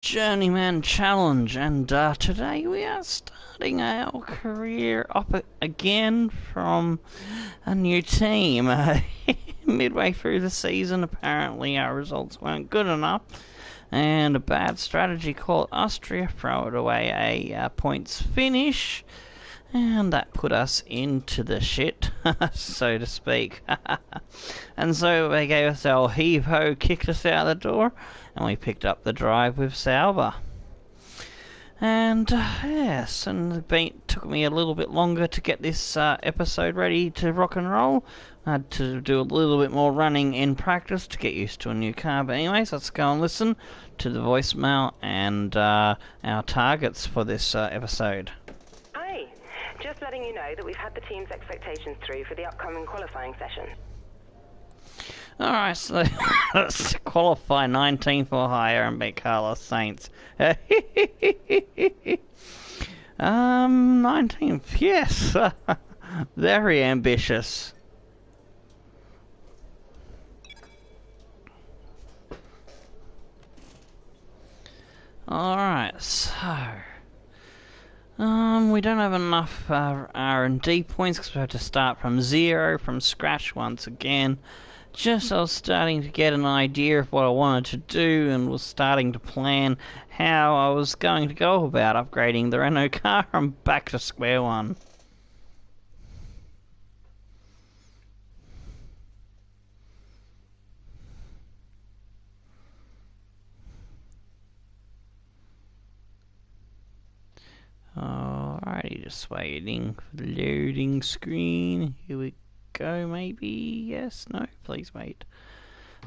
Journeyman challenge, and today we are starting our career up again from a new team. Midway through the season, apparently our results weren't good enough, and a bad strategy called Austria throw it away a points finish, and that put us into the shit, so to speak. And so they gave us our heave-ho, kicked us out the door, and we picked up the drive with Sauber. And yes, and it took me a little bit longer to get this episode ready to rock and roll. I had to do a little bit more running in practice to get used to a new car. But anyways, let's go and listen to the voicemail and our targets for this episode. Hi, just letting you know that we've had the team's expectations through for the upcoming qualifying session. Alright, so let's qualify 19th or higher and beat Carlos Sainz. 19th, yes. Very ambitious. Alright, so we don't have enough R&D points because we have to start from zero, from scratch once again. Just I was starting to get an idea of what I wanted to do and was starting to plan how I was going to go about upgrading the Renault car. I'm back to square one. Alrighty, just waiting for the loading screen. Here we go, maybe? Yes? No? Please wait.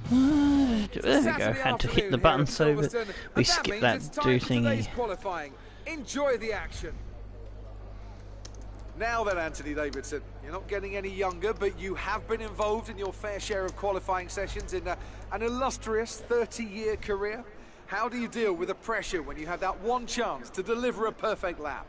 There we go. Had to hit the button so that we skip that do thingy. Enjoy the action. Now then, Anthony Davidson, you're not getting any younger, but you have been involved in your fair share of qualifying sessions in an illustrious 30-year career. How do you deal with the pressure when you have that one chance to deliver a perfect lap?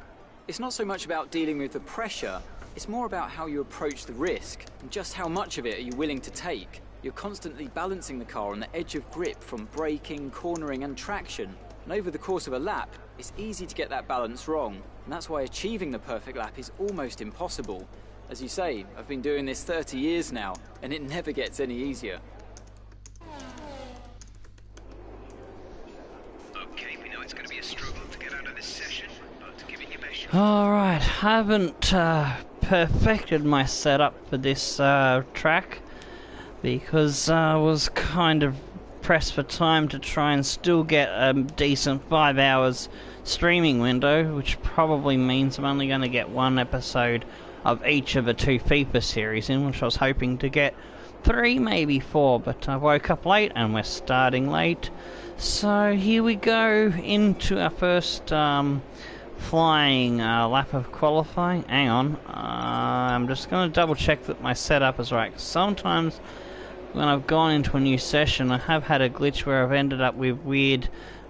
It's not so much about dealing with the pressure, it's more about how you approach the risk and just how much of it are you willing to take. You're constantly balancing the car on the edge of grip from braking, cornering and traction. And over the course of a lap, it's easy to get that balance wrong. And that's why achieving the perfect lap is almost impossible. As you say, I've been doing this 30 years now, and it never gets any easier. Okay, we know it's going to be a struggle to get out of this session, but give it your best shot. Alright, haven't perfected my setup for this track because I was kind of pressed for time to try and still get a decent 5 hours streaming window, which probably means I'm only going to get one episode of each of the two FIFA series in, which I was hoping to get 3, maybe 4, but I woke up late and we're starting late. So here we go into our first flying lap of qualifying. Hang on, I'm just going to double check that my setup is right. Sometimes when I've gone into a new session, I have had a glitch where I've ended up with weird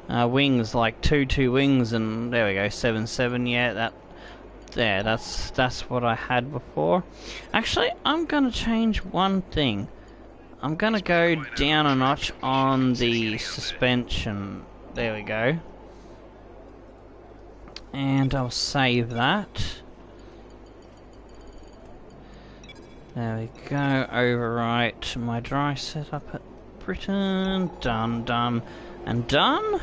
wings, like 2 wings, and there we go, 7-7. Yeah, that's what I had before. Actually, I'm gonna change one thing. I'm gonna go down a notch on the suspension. There we go. And I'll save that. There we go. Overwrite my dry setup at Britain. Done, and done.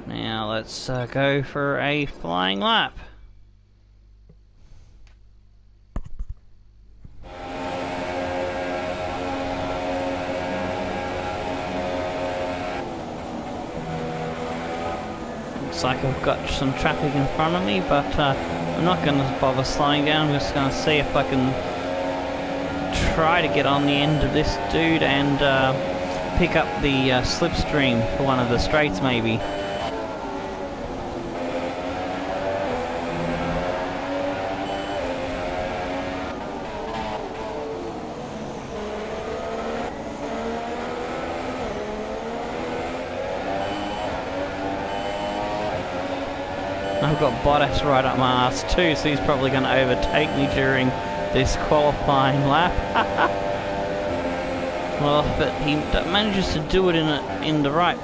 Now let's go for a flying lap. Looks like I've got some traffic in front of me, but I'm not going to bother slowing down. I'm just going to see if I can try to get on the end of this dude and pick up the slipstream for one of the straights, maybe. I've got Bottas right up my ass too, so he's probably going to overtake me during this qualifying lap. Well, but he manages to do it in the right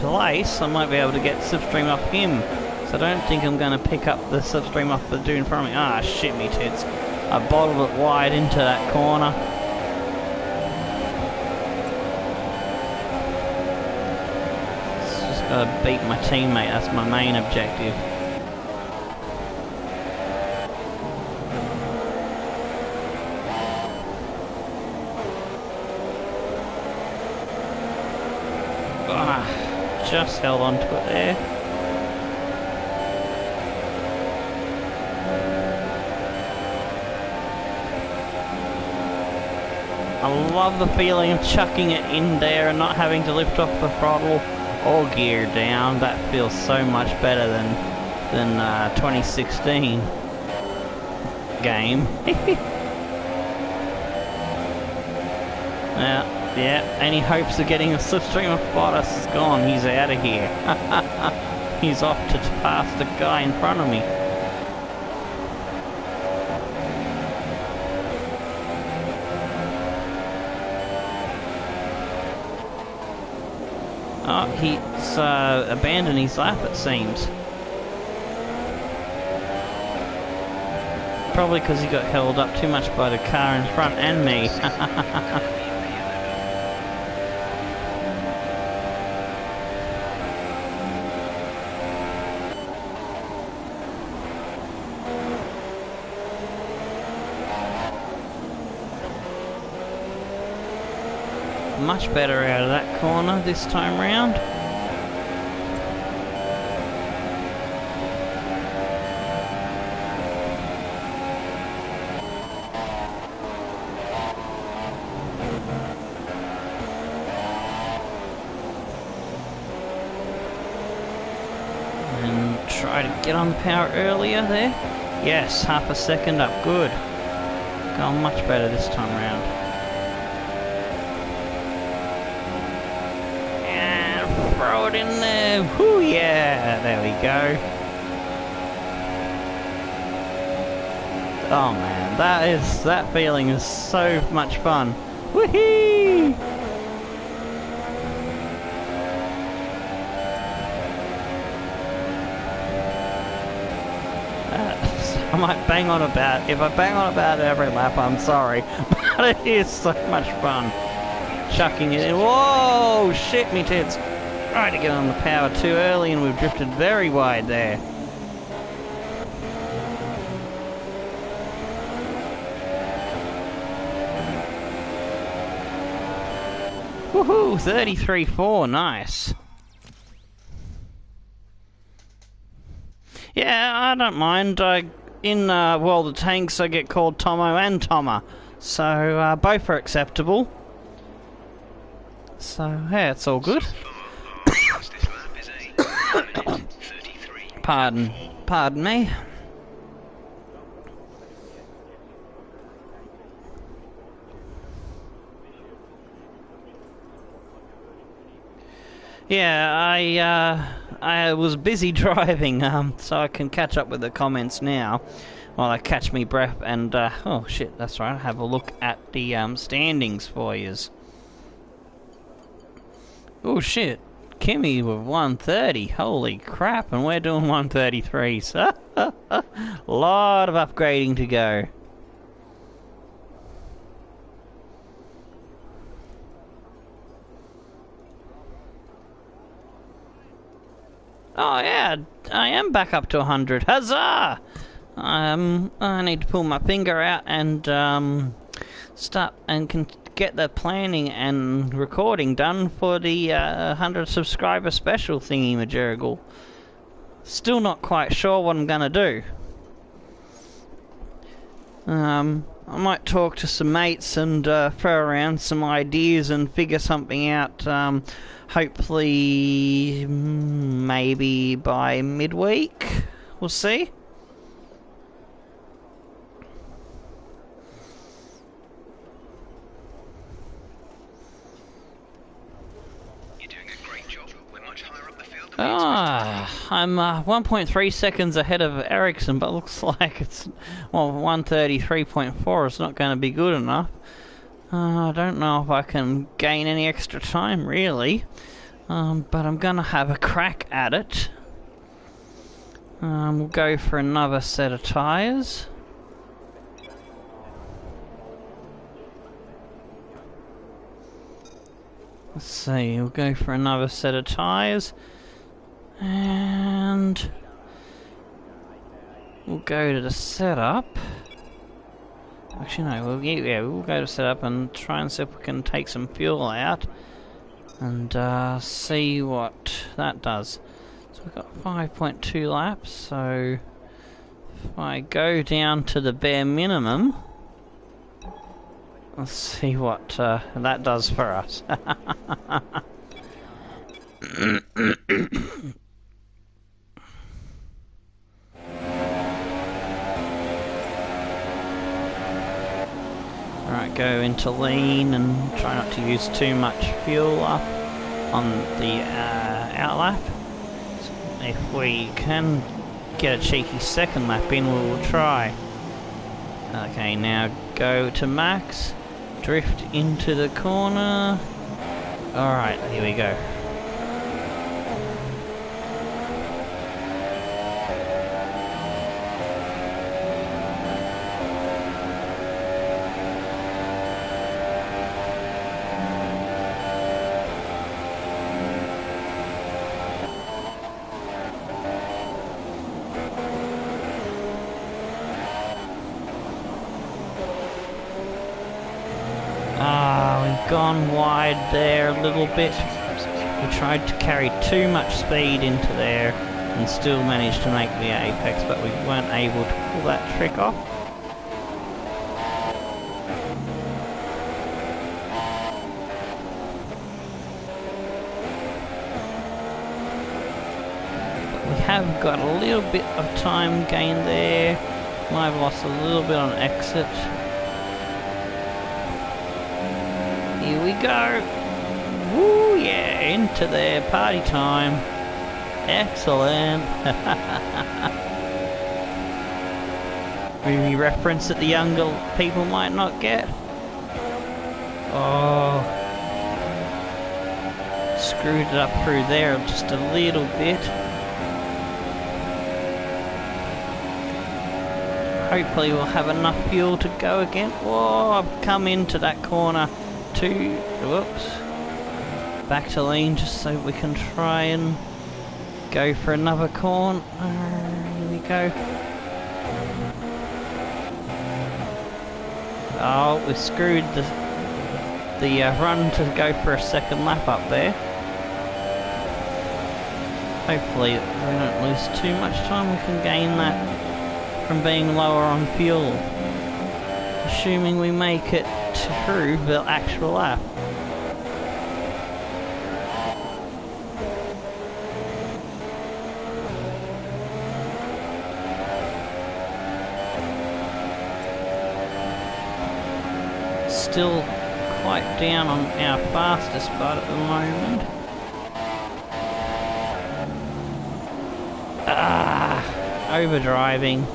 place, I might be able to get slipstream off him. So I don't think I'm going to pick up the slipstream off the dude in front of me. Ah, shit me tits. I bottled it wide into that corner. Just got to beat my teammate, that's my main objective. Just held on to it there. I love the feeling of chucking it in there and not having to lift off the throttle or gear down. That feels so much better than 2016 game. Yeah, any hopes of getting a slipstream of Bottas is gone. He's out of here. He's off to pass the guy in front of me. Oh, he's abandoned his lap, it seems. Probably because he got held up too much by the car in front and me. Much better out of that corner this time round. And try to get on power earlier there. Yes, half a second up, good. Going much better this time round. Throw it in there. Whoo, yeah, there we go. Oh man, that feeling is so much fun. Woohoo! I might bang on about, if I bang on about every lap, I'm sorry, but it is so much fun. Chucking it in. Whoa, shit me tits. Trying to get on the power too early and we've drifted very wide there. Woohoo! 33.4, nice. Yeah, I don't mind. In World of Tanks I get called Tomo and Toma. So both are acceptable. So yeah, it's all good. Pardon me. Yeah, I was busy driving, so I can catch up with the comments now while I catch me breath and oh shit, that's right. Have a look at the standings for yous. Oh shit. Kimmy with 130, holy crap, and we're doing 133, so lot of upgrading to go. Oh yeah, I am back up to 100, huzzah! I need to pull my finger out and start and get the planning and recording done for the 100 subscriber special thingy majiggle. Still not quite sure what I'm gonna do. I might talk to some mates and throw around some ideas and figure something out. Hopefully, maybe by midweek. We'll see. I'm 1.3 seconds ahead of Ericsson, but looks like it's, well, 133.4 is not going to be good enough. I don't know if I can gain any extra time, really. But I'm gonna have a crack at it. We'll go for another set of tyres. Let's see, we'll go for another set of tyres. And we'll go to the setup. Actually no, we'll go to setup and try and see if we can take some fuel out. And see what that does. So we've got 5.2 laps, so if I go down to the bare minimum, let's see what that does for us. Alright, go into lean and try not to use too much fuel up on the outlap. So if we can get a cheeky second lap in, we will try. Okay, now go to max, drift into the corner. Alright, here we go. Gone wide there a little bit. We tried to carry too much speed into there and still managed to make the apex, but we weren't able to pull that trick off. But we have got a little bit of time gain there. Might have lost a little bit on exit. Here we go. Woo, yeah, into there, party time. Excellent. Movie reference that the younger people might not get. Oh. Screwed it up through there just a little bit. Hopefully we'll have enough fuel to go again. Whoa, I've come into that corner. Whoops, back to lean just so we can try and go for another corner. Here we go. Oh, we screwed the run to go for a second lap up there. Hopefully we don't lose too much time. We can gain that from being lower on fuel, assuming we make it through the actual lap. Still quite down on our fastest part at the moment. Overdriving.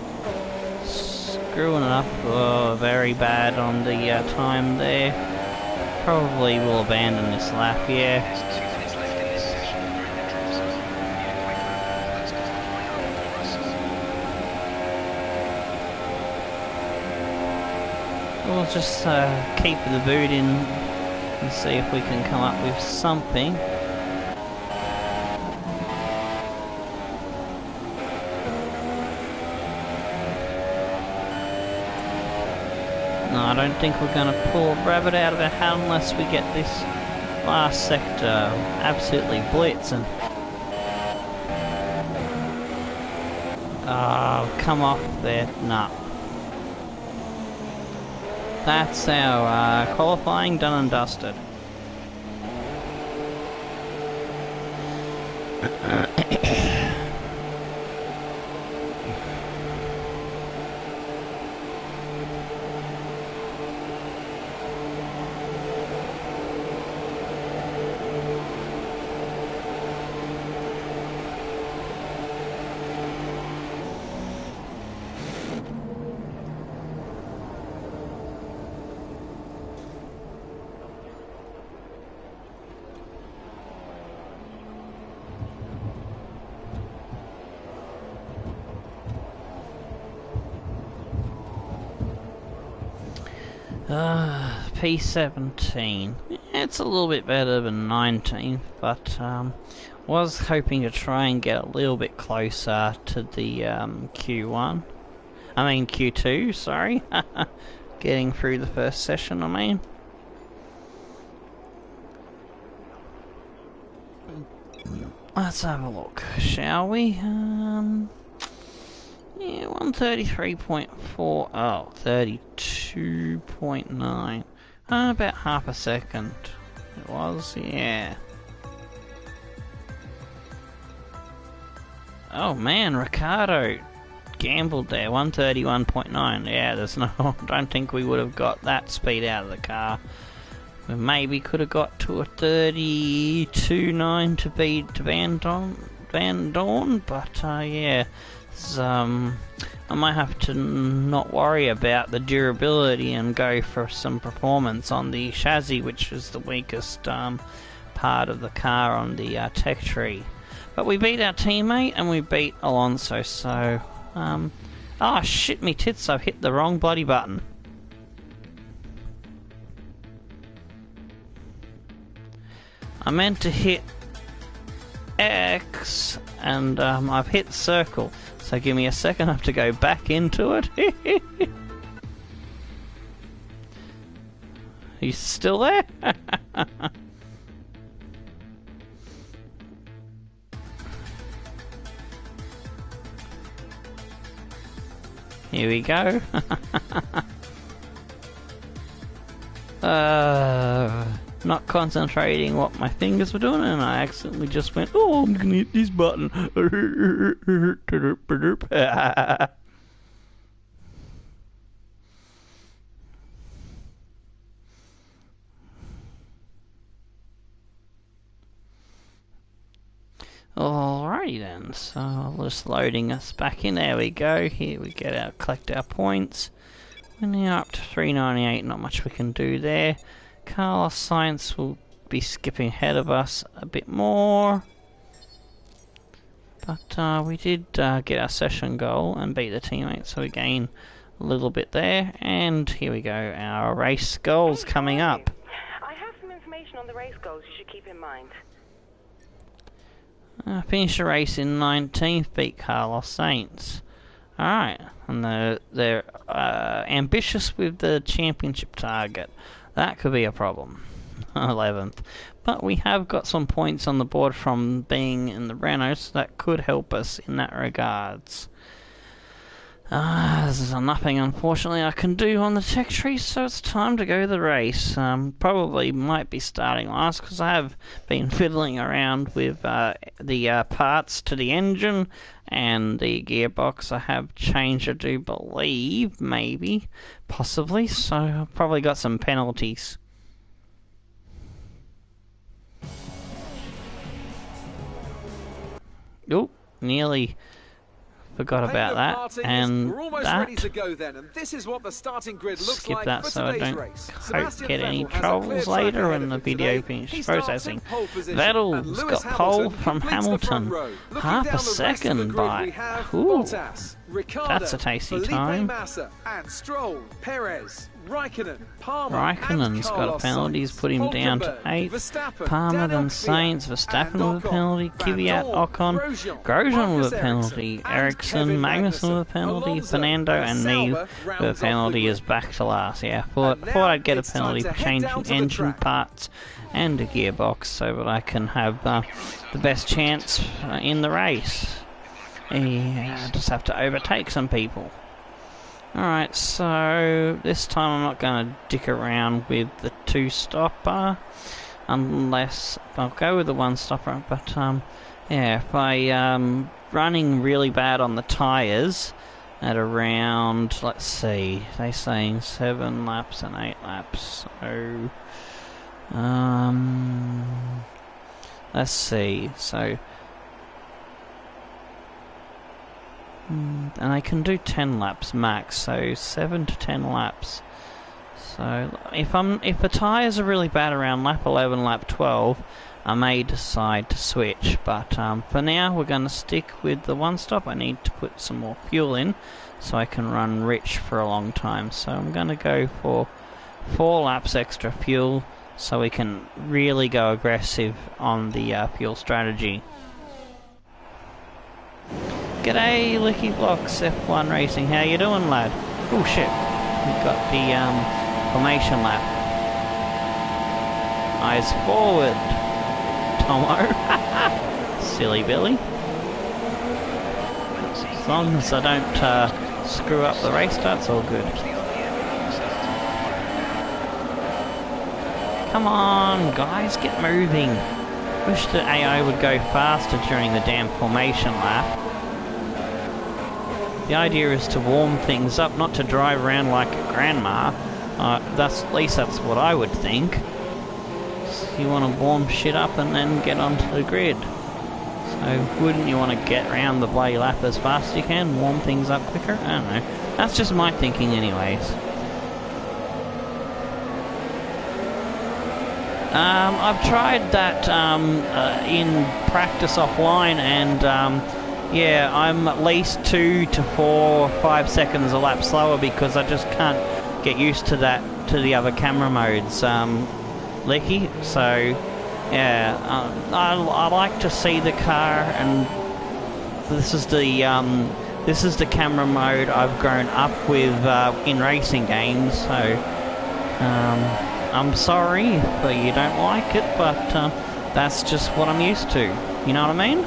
Screwing it up. Oh, very bad on the time there. Probably will abandon this lap, yeah. There's 2 minutes left in this session. We're in the drop zone. Need a quick lap. That's cut off my arm for us. We'll just keep the boot in and see if we can come up with something. No, I don't think we're going to pull a rabbit out of a hat unless we get this last sector absolutely blitzing. Oh, come off there. Nah. That's our qualifying done and dusted. P17. It's a little bit better than 19, but was hoping to try and get a little bit closer to the Q1. I mean Q2, sorry. Getting through the first session, I mean. Let's have a look, shall we? Yeah, 133.4. Oh, 32.9. About half a second. It was, yeah. Oh man, Ricardo gambled there. 131.9. Yeah, there's no. I don't think we would have got that speed out of the car. We maybe could have got to a 32.9 to beat Van Dorn, but yeah. I might have to not worry about the durability and go for some performance on the chassis, which is the weakest part of the car on the tech tree. But we beat our teammate and we beat Alonso, so oh shit me tits, I've hit the wrong bloody button. I meant to hit X and I've hit circle. So give me a second, I have to go back into it. Are you still there? Here we go. Not concentrating what my fingers were doing, and I accidentally just went, oh, I'm gonna hit this button. Alrighty then, so just loading us back in. There we go. Here we get our collect our points. We're now up to 398. Not much we can do there. Carlos Sainz will be skipping ahead of us a bit more, but we did get our session goal and beat the teammate, so we gain a little bit there. And here we go, our race goals coming up. I have some information on the race goals you should keep in mind. Finish the race in 19th, beat Carlos Sainz. Alright, and they're ambitious with the championship target. That could be a problem. 11th. But we have got some points on the board from being in the Renault, so that could help us in that regards. There's nothing, unfortunately, I can do on the tech tree, so it's time to go to the race. Probably might be starting last, because I have been fiddling around with the parts to the engine and the gearbox. I have changed, I do believe, maybe, possibly, so I've probably got some penalties. Oh, nearly forgot about that, and we're almost that. ready to go then, and this is what the starting grid looks Skip like that for so I today's don't race. get any Vettel has a troubles clear track later ahead when of the him video today. finishes He starts in processing. pole position, and Vettel's Lewis got pole Hamilton from completes the front Hamilton. row. Looking Half down a the rest of the second grid, by. we have Ooh, Bottas, Ricciardo, that's a tasty Felipe time. Massa, and Stroll, Perez, Raikkonen, Palmer, Raikkonen's got a penalty, he's put him down to 8. Verstappen, Palmer Daniel then Sainz, Verstappen and with a Ocon, penalty, Van Kvyat, Dorn, Ocon, Grosjean with a penalty, Ericsson, Magnussen with a penalty, Alonso, Fernando, and me Sauber with a rounds off penalty the is grid. back to last. Yeah, And thought now I'd get a it's time penalty to for head down changing to the engine track. parts and a gearbox so that I can have the best chance in the race. I just have to overtake some people. Alright, so this time I'm not going to dick around with the two-stopper, unless I'll go with the one-stopper, but yeah, if I running really bad on the tyres at around, let's see, they're saying 7 laps and 8 laps, so let's see, so and I can do 10 laps max, so 7 to 10 laps. So if the tyres are really bad around lap 11, lap 12, I may decide to switch. But for now, we're going to stick with the one stop. I need to put some more fuel in so I can run rich for a long time. So I'm going to go for 4 laps extra fuel so we can really go aggressive on the fuel strategy. G'day Licky Blocks F1 Racing, how you doing lad? Oh shit, we've got the formation lap. Eyes forward, Tomo. Silly Billy. As long as I don't screw up the race start, it's all good. Come on, guys, get moving. Wish the AI would go faster during the damn formation lap. The idea is to warm things up, not to drive around like a grandma. At least that's what I would think. So you want to warm shit up and then get onto the grid. So wouldn't you want to get around the bloody lap as fast as you can, warm things up quicker? I don't know. That's just my thinking anyways. I've tried that in practice offline, and yeah, I'm at least 2 to 4, 5 seconds a lap slower because I just can't get used to that, to the other camera modes, Licky. So yeah, I like to see the car, and this is the camera mode I've grown up with in racing games. So I'm sorry if you don't like it, but that's just what I'm used to. You know what I mean?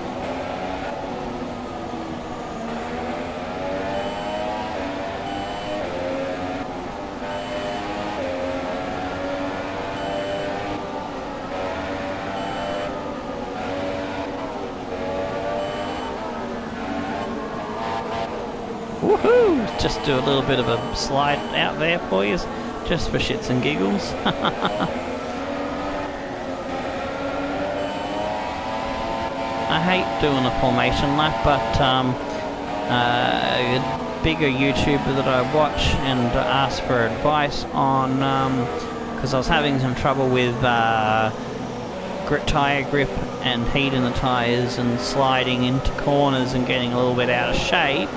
Woohoo! Just do a little bit of a slide out there for you, just for shits and giggles. I hate doing a formation lap, but a bigger YouTuber that I watch and ask for advice on, because I was having some trouble with tyre grip and heat in the tyres and sliding into corners and getting a little bit out of shape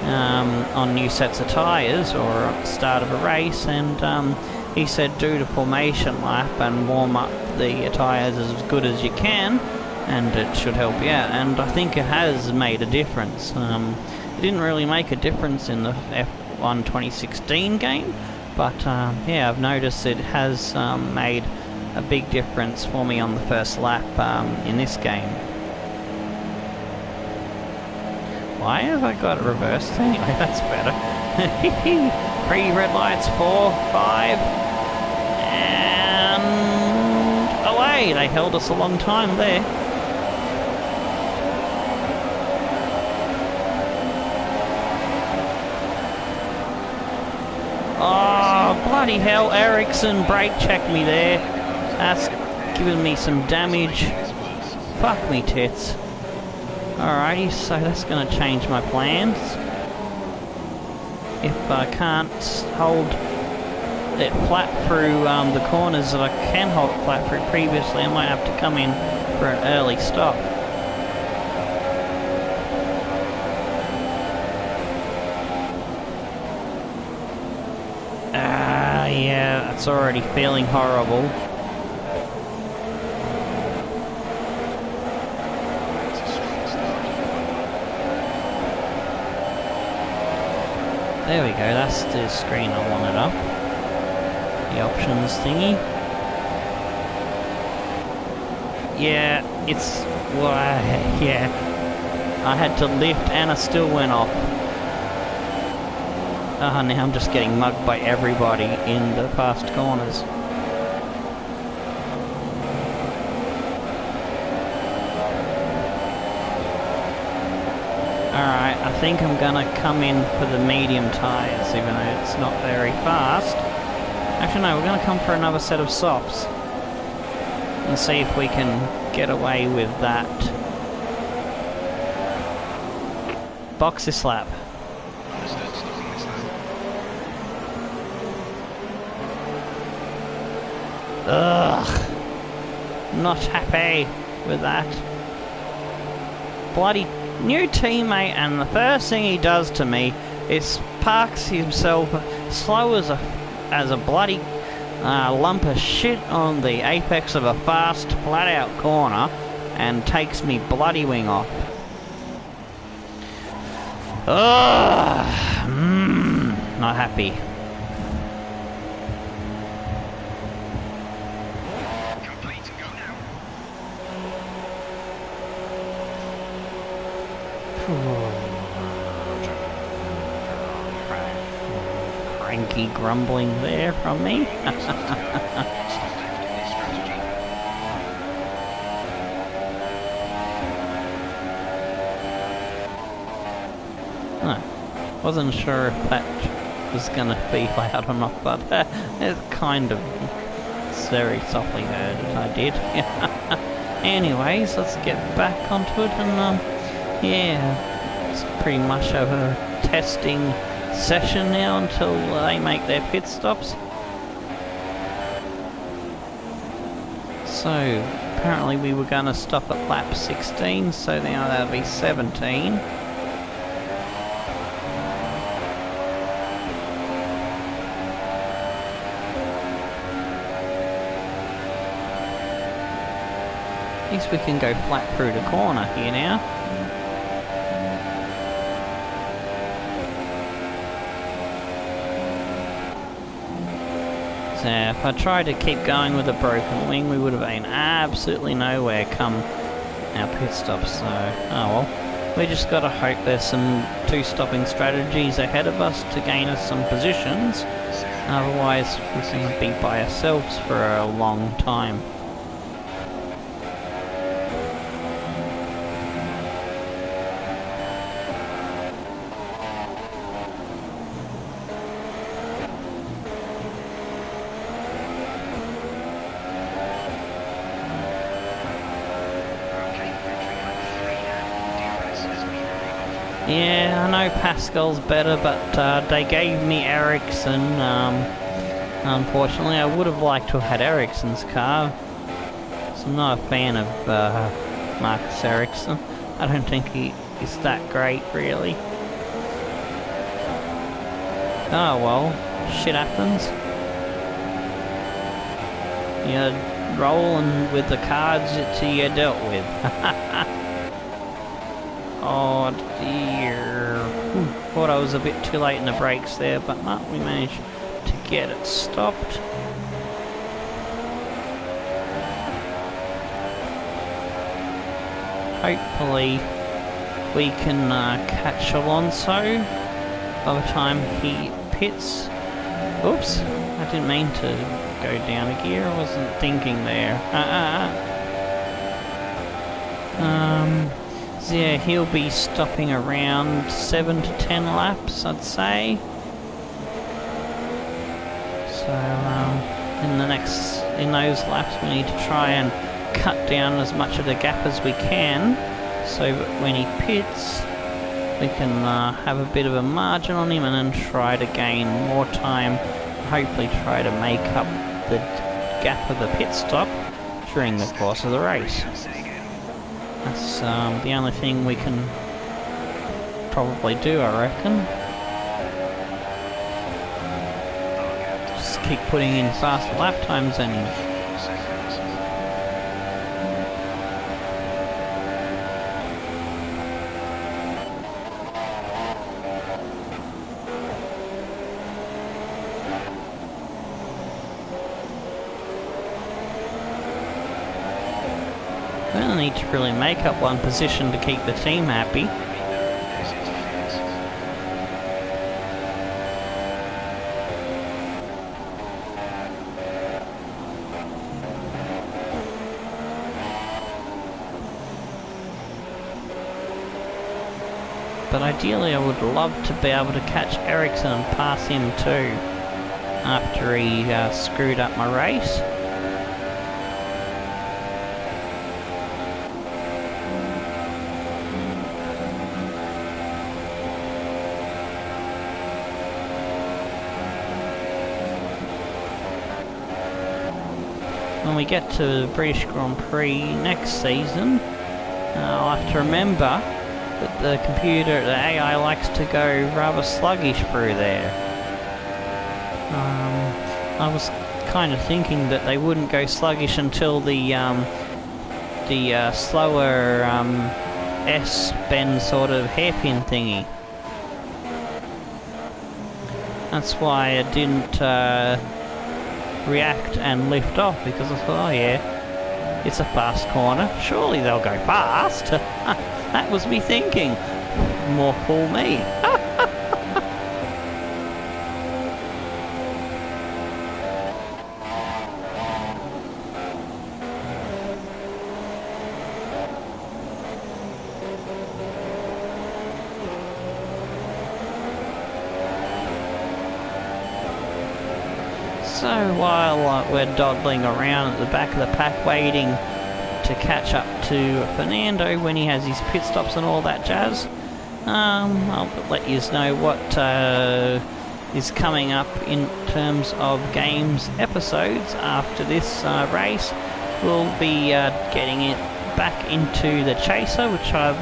on new sets of tyres or at the start of a race, and he said do the formation lap and warm up the tyres as good as you can, and it should help you out. And I think it has made a difference. It didn't really make a difference in the F1 2016 game, but yeah, I've noticed it has made a big difference for me on the first lap in this game. Why have I got it reversed? Anyway, that's better. 3 red lights, 4, 5, and away! They held us a long time there. Oh, bloody hell, Ericsson brake checked me there. That's giving me some damage. Fuck me tits. Alrighty, so that's going to change my plans. If I can't hold it flat through the corners that I can hold it flat through previously, I might have to come in for an early stop. Yeah, it's already feeling horrible. There we go, that's the screen I wanted up. The options thingy. Yeah, it's... well, yeah. I had to lift and I still went off. Now I'm just getting mugged by everybody in the fast corners. Alright, I think I'm gonna come in for the medium tyres, even though it's not very fast. Actually no, we're gonna come for another set of softs. And see if we can get away with that. Box this lap. Ugh. Not happy with that. Bloody new teammate, and the first thing he does to me is parks himself slow as a bloody lump of shit on the apex of a fast, flat-out corner and takes me bloody wing off. Ugh, not happy. Complete and go now. Cranky grumbling there from me. Stop left in this strategy. Wasn't sure if that was gonna be loud or not, but it's kind of very softly heard as I did. Anyways, let's get back onto it, and yeah, it's pretty much a testing session now until they make their pit stops. So apparently we were going to stop at lap 16, so now that'll be 17. At least we can go flat through the corner here now. So if I tried to keep going with a broken wing, we would have been absolutely nowhere come our pit stop. So, oh well. We just gotta hope there's some two stopping strategies ahead of us to gain us some positions. Otherwise, we're gonna be by ourselves for a long time. Yeah, I know Pascal's better, but they gave me Ericsson. Unfortunately, I would have liked to have had Ericsson's car. So I'm not a fan of Marcus Ericsson. I don't think he is that great, really. Oh well, shit happens. You're rolling with the cards that you're dealt with. Oh dear. Thought I was a bit too late in the brakes there, but no, we managed to get it stopped. Hopefully we can catch Alonso by the time he pits. Oops, I didn't mean to go down a gear, I wasn't thinking there. So yeah, he'll be stopping around 7 to 10 laps, I'd say. So in those laps we need to try and cut down as much of the gap as we can, so that when he pits we can have a bit of a margin on him and then try to gain more time, hopefully try to make up the gap of the pit stop during the course of the race. That's the only thing we can probably do, I reckon. Just keep putting in faster lap times and we need to really make up one position to keep the team happy. But ideally I would love to be able to catch Ericsson and pass him too, after he screwed up my race. When we get to the British Grand Prix next season, I'll have to remember that the computer, the AI likes to go rather sluggish through there. I was kind of thinking that they wouldn't go sluggish until the slower S-bend sort of hairpin thingy. That's why I didn't react and lift off, because I thought, oh yeah, it's a fast corner, surely they'll go fast. That was me thinking. More fool me. So while we're dawdling around at the back of the pack waiting to catch up to Fernando when he has his pit stops and all that jazz, I'll let you know what is coming up in terms of games episodes after this race. We'll be getting it back into the Chaser, which I've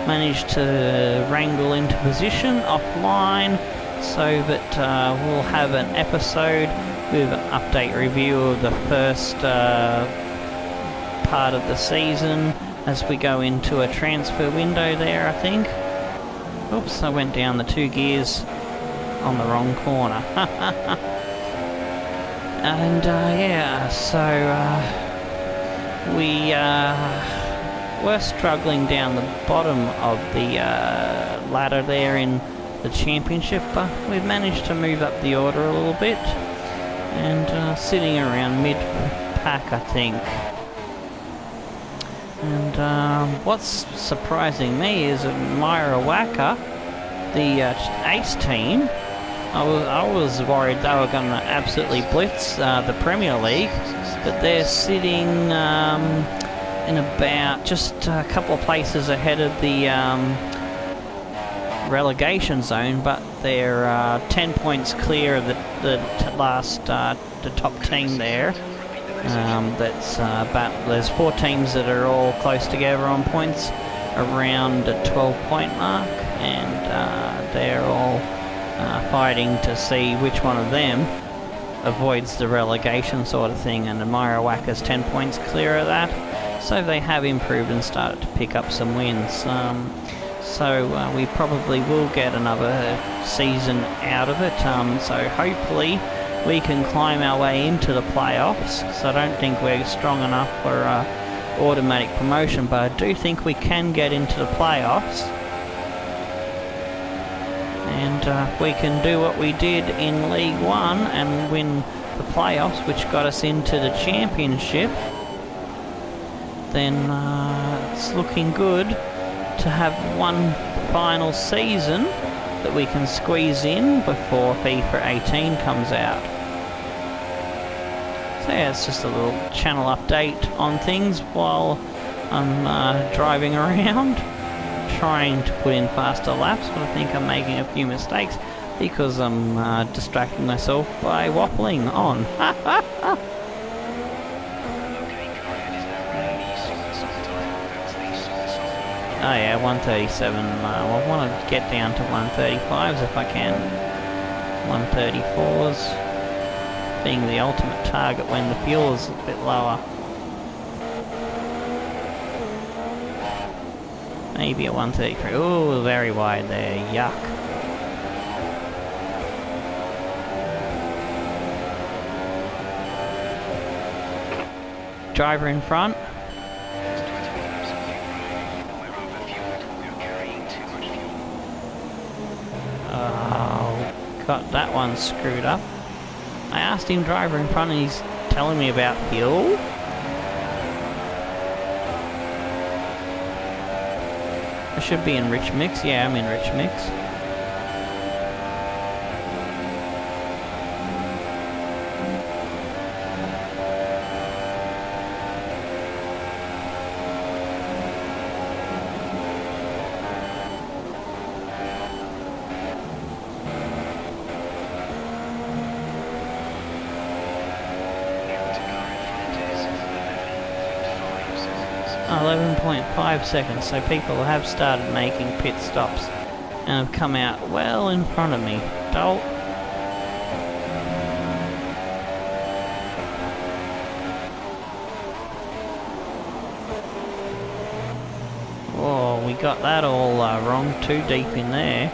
managed to wrangle into position offline, so that we'll have an episode with an update review of the first part of the season as we go into a transfer window there, I think. Oops, I went down the 2 gears on the wrong corner. And yeah, so we were struggling down the bottom of the ladder there in the championship, but we've managed to move up the order a little bit, and sitting around mid-pack, I think. And what's surprising me is that Myra Wacker, the Ace team, I was worried they were going to absolutely blitz the Premier League, but they're sitting in about just a couple of places ahead of the relegation zone, but they're 10 points clear of the top team there. There's 4 teams that are all close together on points around the 12-point mark, and they're all fighting to see which one of them avoids the relegation sort of thing, and Myra Wacker's 10 points clear of that, so they have improved and started to pick up some wins. So we probably will get another season out of it, so hopefully we can climb our way into the playoffs. So I don't think we're strong enough for automatic promotion, but I do think we can get into the playoffs. And if we can do what we did in League One and win the playoffs, which got us into the championship, then it's looking good to have one final season that we can squeeze in before FIFA 18 comes out. So yeah, it's just a little channel update on things while I'm driving around, trying to put in faster laps, but I think I'm making a few mistakes because I'm distracting myself by waffling on. Oh yeah, 137. I want to get down to 135s if I can. 134s being the ultimate target when the fuel is a bit lower. Maybe a 133. Ooh, very wide there. Yuck. Driver in front. Got that one screwed up. I asked him driver in front and he's telling me about fuel. I should be in rich mix. Yeah, I'm in rich mix. Oh, 11.5 seconds, so people have started making pit stops and have come out well in front of me. Dolt. got that all wrong, too deep in there.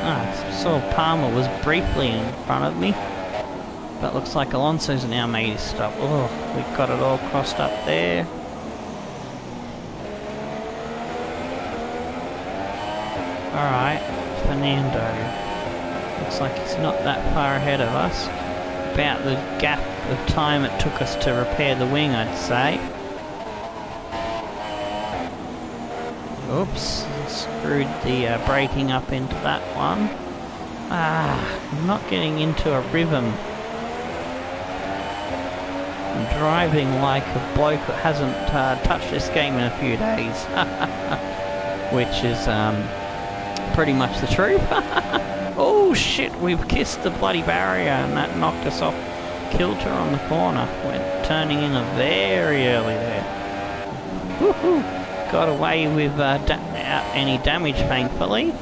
I saw Palmer was briefly in front of me, but looks like Alonso's now made his stop. Oh, we've got it all crossed up there. Alright, Fernando. Looks like he's not that far ahead of us. About the gap of time it took us to repair the wing, I'd say. Oops, screwed the braking up into that one. I'm not getting into a rhythm. I'm driving like a bloke that hasn't touched this game in a few days. Which is pretty much the truth. Oh shit, we've kissed the bloody barrier and that knocked us off kilter on the corner. We're turning in a very early there. Woohoo! Got away with without any damage, thankfully.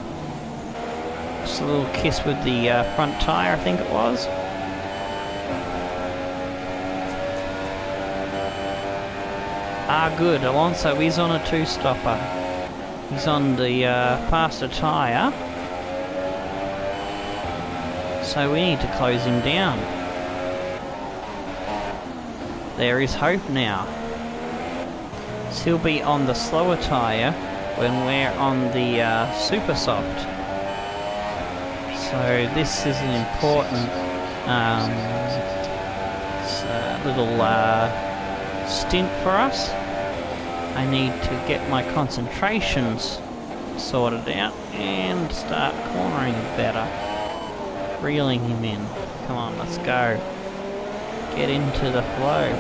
Just a little kiss with the front tyre, I think it was. Good. Alonso is on a two-stopper. He's on the faster tyre. So we need to close him down. There is hope now. He'll be on the slower tyre when we're on the super soft. So this is an important little stint for us. I need to get my concentrations sorted out and start cornering better. Reeling him in. Come on, let's go. Get into the flow.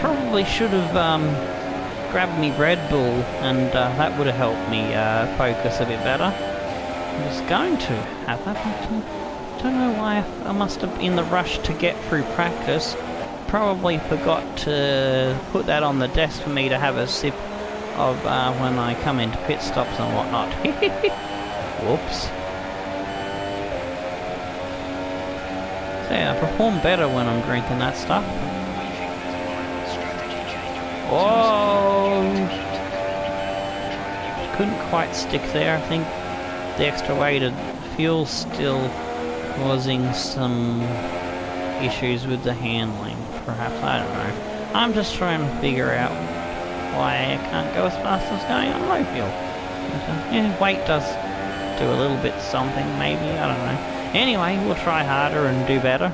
Probably should have grabbed me Red Bull, and that would have helped me focus a bit better. I was going to have that, but I don't know why I must have, in the rush to get through practice, probably forgot to put that on the desk for me to have a sip of when I come into pit stops and whatnot. Whoops. So yeah, I perform better when I'm drinking that stuff. Whoa! Couldn't quite stick there. I think the extra weight of fuel still causing some issues with the handling, perhaps. I don't know. I'm just trying to figure out why I can't go as fast as going on low fuel. Yeah, weight does do a little bit something, maybe. I don't know. Anyway, we'll try harder and do better.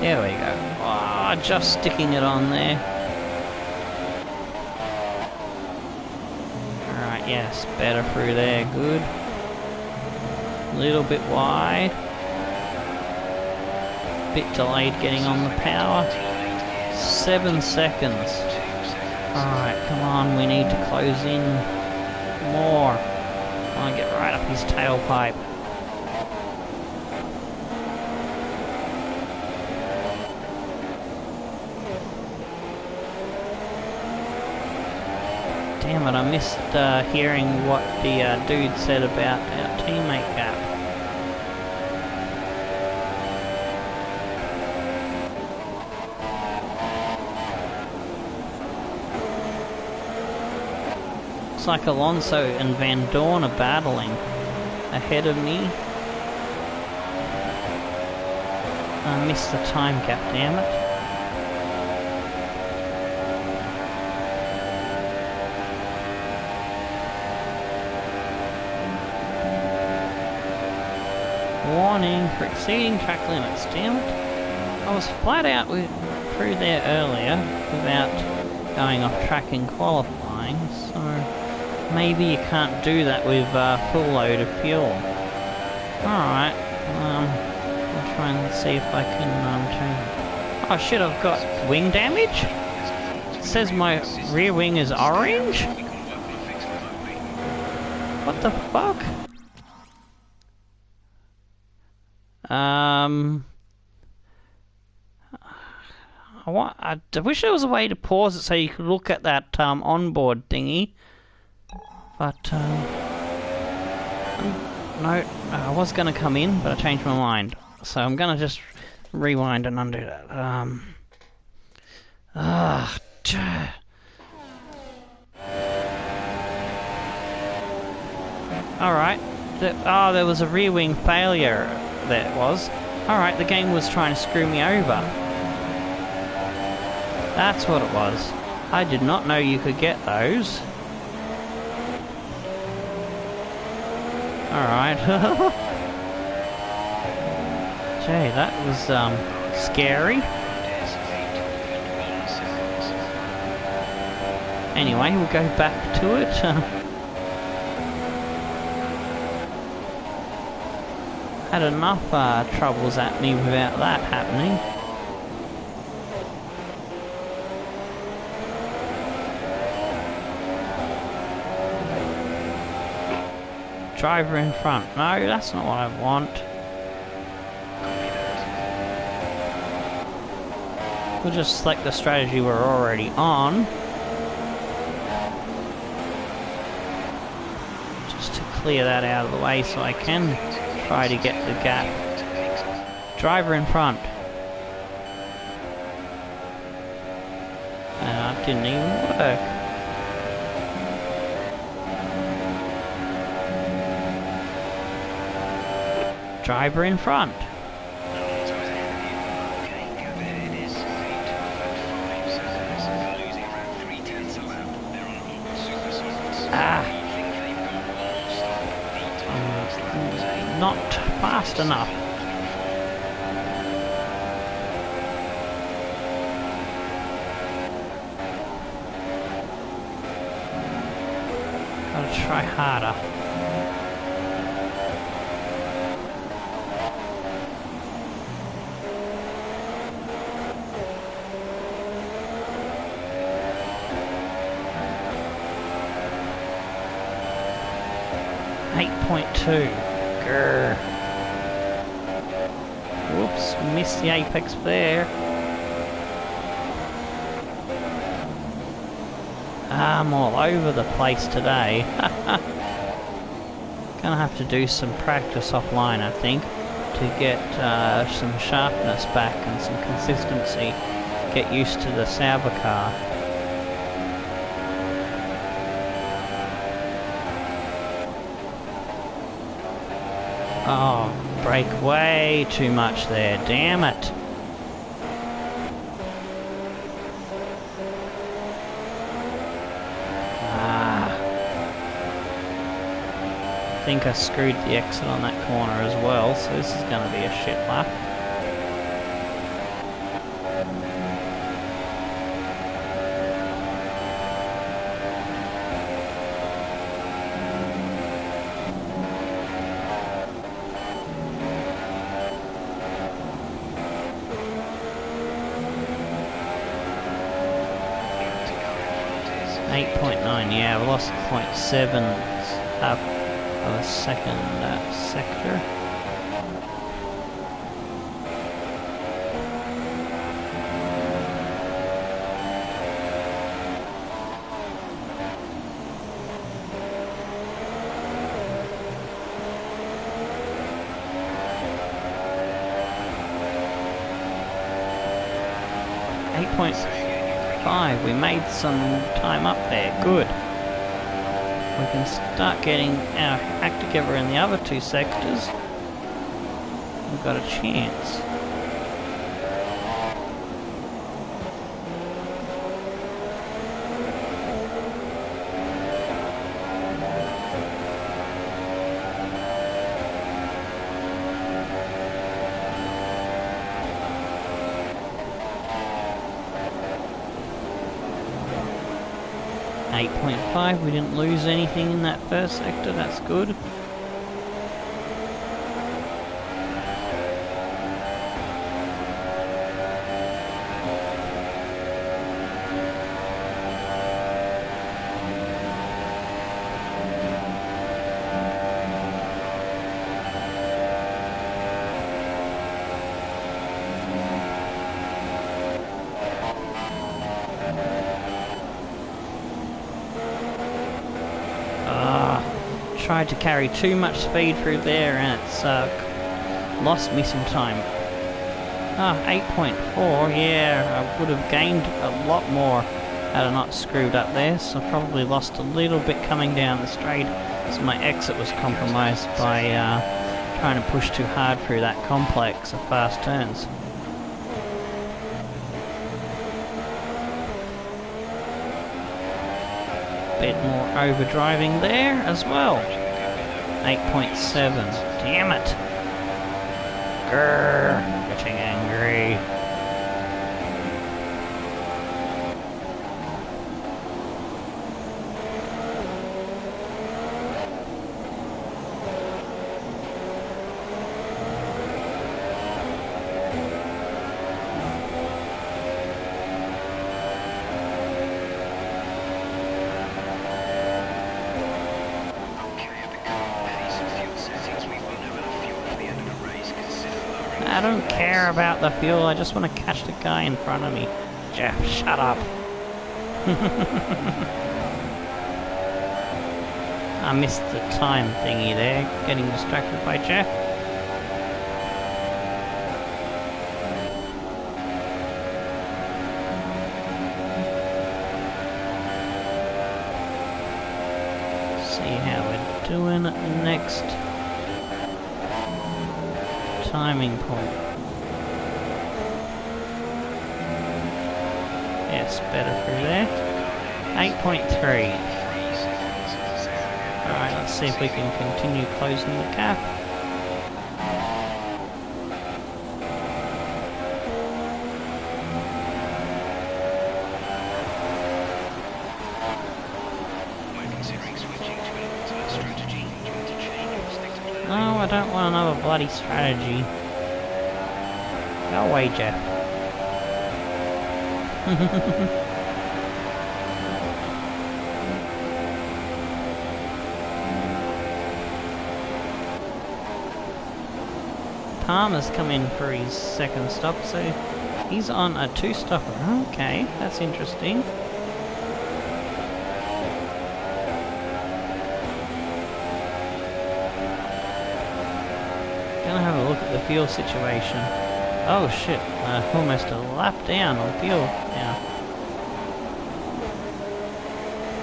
There we go. Oh, just sticking it on there. Alright, yes, better through there, good. Little bit wide. Bit delayed getting on the power. 7 seconds. Alright, come on, we need to close in more. I want to get right up his tailpipe. Damn it, I missed hearing what the dude said about our teammate gap. Looks like Alonso and Van Dorn are battling ahead of me. I missed the time gap, damn it. Warning for exceeding track limits, damn it. I was flat out through there earlier without going off track in qualifying, so maybe you can't do that with full load of fuel. Alright, I'll try and see if I can change. Oh shit, I've got wing damage? It says my rear wing is orange? What the fuck? I wish there was a way to pause it so you could look at that onboard thingy, but no, I was going to come in, but I changed my mind. So I'm going to just rewind and undo that. Alright. There was a rear wing failure, there was. Alright, the game was trying to screw me over. That's what it was. I did not know you could get those. Alright. Gee, that was, scary. Anyway, we'll go back to it. Had enough, troubles at me without that happening. Driver in front. No, that's not what I want. We'll just select the strategy we're already on. Just to clear that out of the way so I can try to get the gap. Driver in front. That didn't even work. Driver in front. Not fast enough. Gotta try harder. Grr. Whoops, missed the apex there. I'm all over the place today. Gonna have to do some practice offline, I think, to get some sharpness back and some consistency. Get used to the Sauber car. Oh, brake way too much there, damn it. I think I screwed the exit on that corner as well, so this is going to be a shit lap. Yeah, we lost 0.7 of a second sector. We made some time up there, good. We can start getting our act together in the other two sectors. We've got a chance. We didn't lose anything in that first sector, that's good. tried to carry too much speed through there and it's lost me some time. Ah, 8.4, yeah, I would have gained a lot more had I not screwed up there, so I probably lost a little bit coming down the straight, so my exit was compromised by trying to push too hard through that complex of fast turns. Bit more overdriving there as well. 8.7. Damn it! Grrr, getting angry. I don't care about the fuel, I just want to catch the guy in front of me. Jeff, shut up. I missed the time thingy there, getting distracted by Jeff. See how we're doing next timing point. Yes, better through there. 8.3. Alright, let's see if we can continue closing the gap. No, I don't want another bloody strategy. Go away, Jeff. Palmer's come in for his second stop, so he's on a two-stopper. Okay, that's interesting. Gonna have a look at the fuel situation. Oh shit, almost a lap down on fuel now.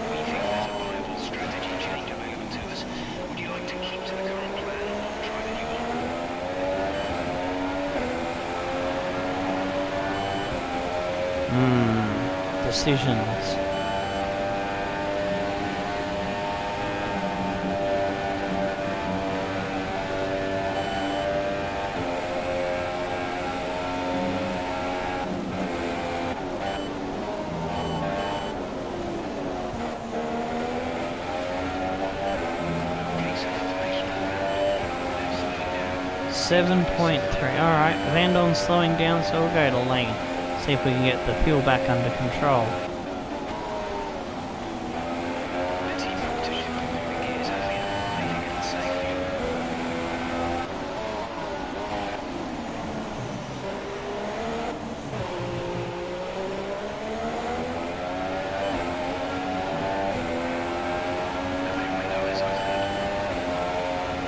We think there's a viable strategy change available to us. Would you like to keep to the current plan or try the new one? Decisions. Case information on that. 7.3. Alright, Vandon's slowing down, so we'll go to lane. See if we can get the fuel back under control. The team competition for moving gears earlier, making it unsafe. The main window is open.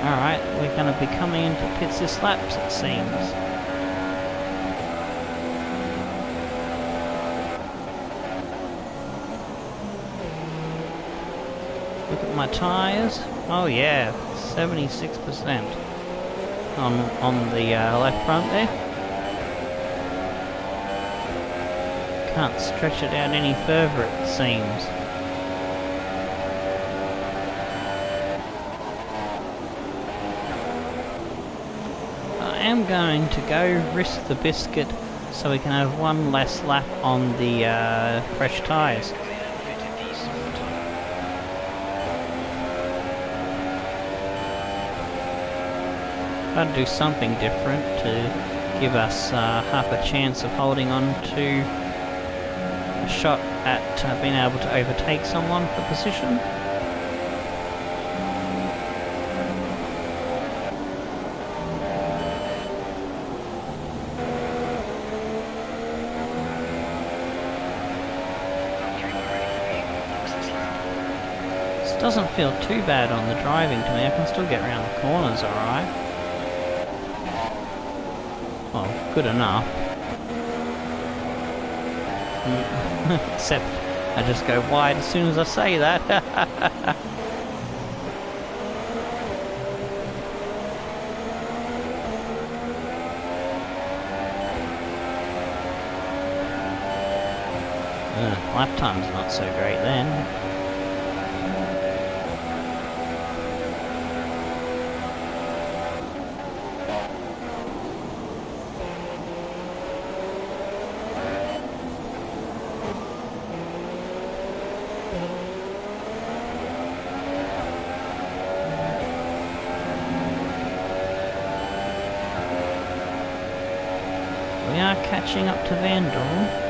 Alright, we're going to be coming into pits this laps, it seems. Look at my tyres. Oh yeah, 76% on the left front there. Can't stretch it out any further, it seems. I am going to go risk the biscuit so we can have one less lap on the fresh tyres. I'd do something different to give us half a chance of holding on to a shot at being able to overtake someone for position. doesn't feel too bad on the driving to me. I can still get around the corners alright. Well, good enough. Except I just go wide as soon as I say that. Lap time's not so great then. We are catching up to Vandal.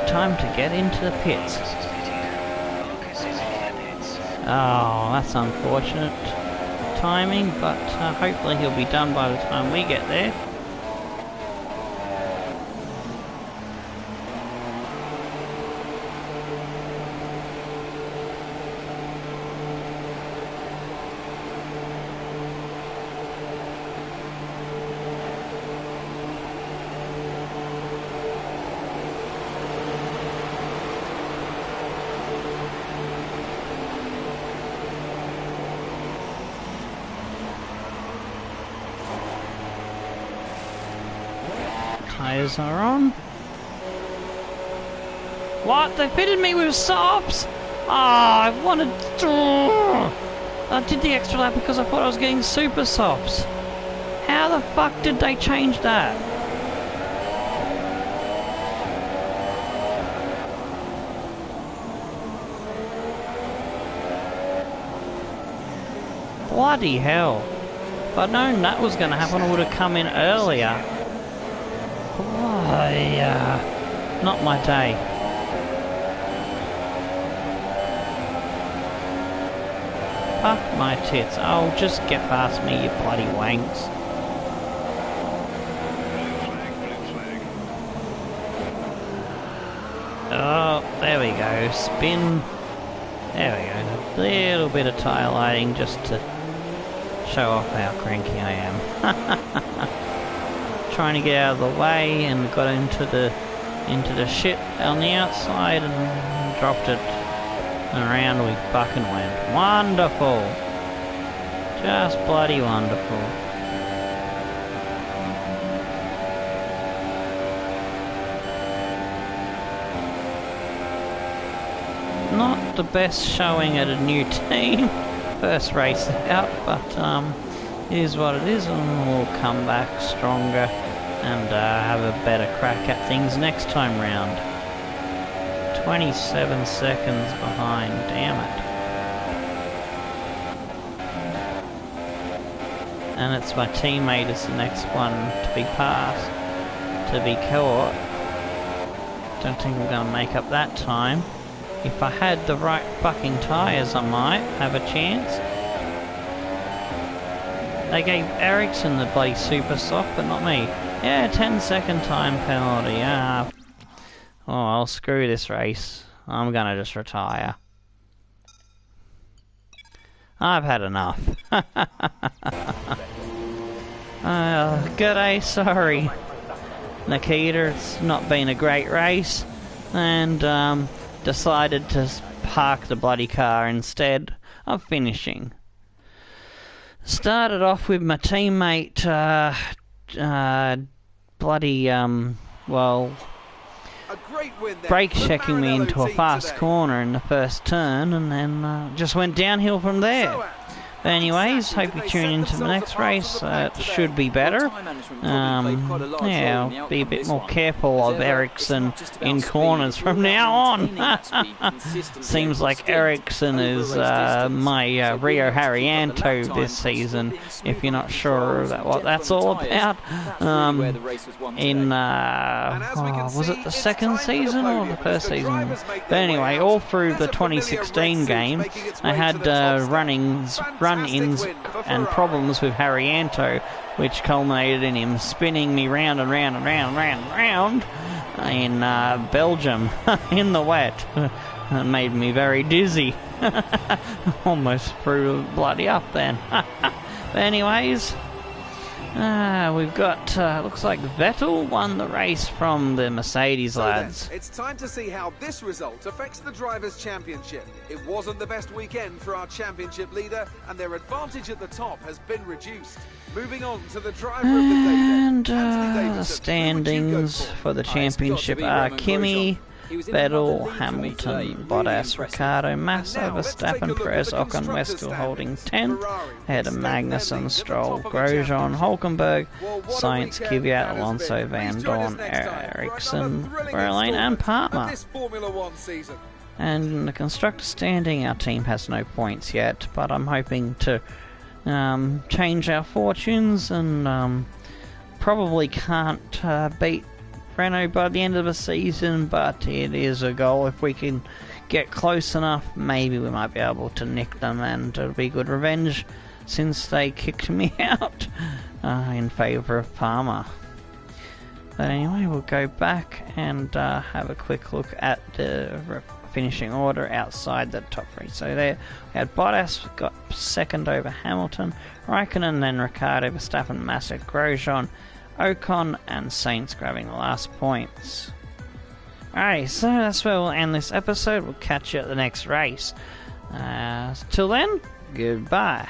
Time to get into the pits. Oh, that's unfortunate timing, but hopefully he'll be done by the time we get there. Tires are on. What? They fitted me with softs? Ah, I wanted to... I did the extra lap because I thought I was getting super softs. How the fuck did they change that? Bloody hell. If I'd known that was going to happen, I would have come in earlier. Not my day. Fuck my tits. Oh, just get past me, you bloody wanks. Oh, there we go. Spin. There we go. A little bit of tyre lighting just to show off how cranky I am. Trying to get out of the way and got into the shit on the outside and dropped it, and around we fucking went. Wonderful, just bloody wonderful. Not the best showing at a new team, first race out, but it is what it is, and we'll come back stronger and have a better crack at things next time round. 27 seconds behind, damn it. And it's my teammate is the next one to be passed, to be caught. Don't think I'm gonna make up that time. If I had the right fucking tyres, I might have a chance. They gave Ericsson the bloody super soft, but not me. Yeah, 10-second time penalty. Oh, I'll screw this race. I'm gonna just retire. I've had enough. G'day, sorry, Nikita. It's not been a great race, and decided to park the bloody car instead of finishing. Started off with my teammate, well, Great win there. brake The checking me Maranello into a team fast today. corner in the first turn, and then just went downhill from there. So, But anyways, hope you tune into the next race. It should be better. Yeah, I'll be a bit more careful of Ericsson in corners from now on. Seems like Ericsson is my Rio Haryanto this season, if you're not sure what that's all about. Was it the second season or the first season? But anyway, all through the 2016 game, I had run-ins and problems with Haryanto, which culminated in him spinning me round and round and round and round and round in Belgium in the wet. It made me very dizzy. Almost threw bloody up then. But anyways, we've got, looks like Vettel won the race from the Mercedes lads. It's time to see how this result affects the Drivers' Championship. It wasn't the best weekend for our championship leader, and their advantage at the top has been reduced. Moving on to the driver of the day. And the standings for the championship are Kimi, Vettel, Hamilton, Bottas, Ricciardo, Massa, Verstappen, Perez, Ocon, West still holding 10th, ahead of Magnussen, Stroll, Grosjean, Hulkenberg, Sainz, Kvyat, Alonso, Van Dorn, Ericsson, Verlaine and Palmer. And in the constructor standing, our team has no points yet, but I'm hoping to change our fortunes and probably can't beat Renault by the end of the season, but it is a goal. If we can get close enough, maybe we might be able to nick them, and it'll be good revenge since they kicked me out in favour of Palmer. But anyway, we'll go back and have a quick look at the finishing order outside the top three. So there we had Bottas got second over Hamilton, Raikkonen, then Ricciardo, Verstappen, Massa, Grosjean, Ocon and Sainz grabbing the last points. Alright, so that's where we'll end this episode. We'll catch you at the next race. Till then, goodbye.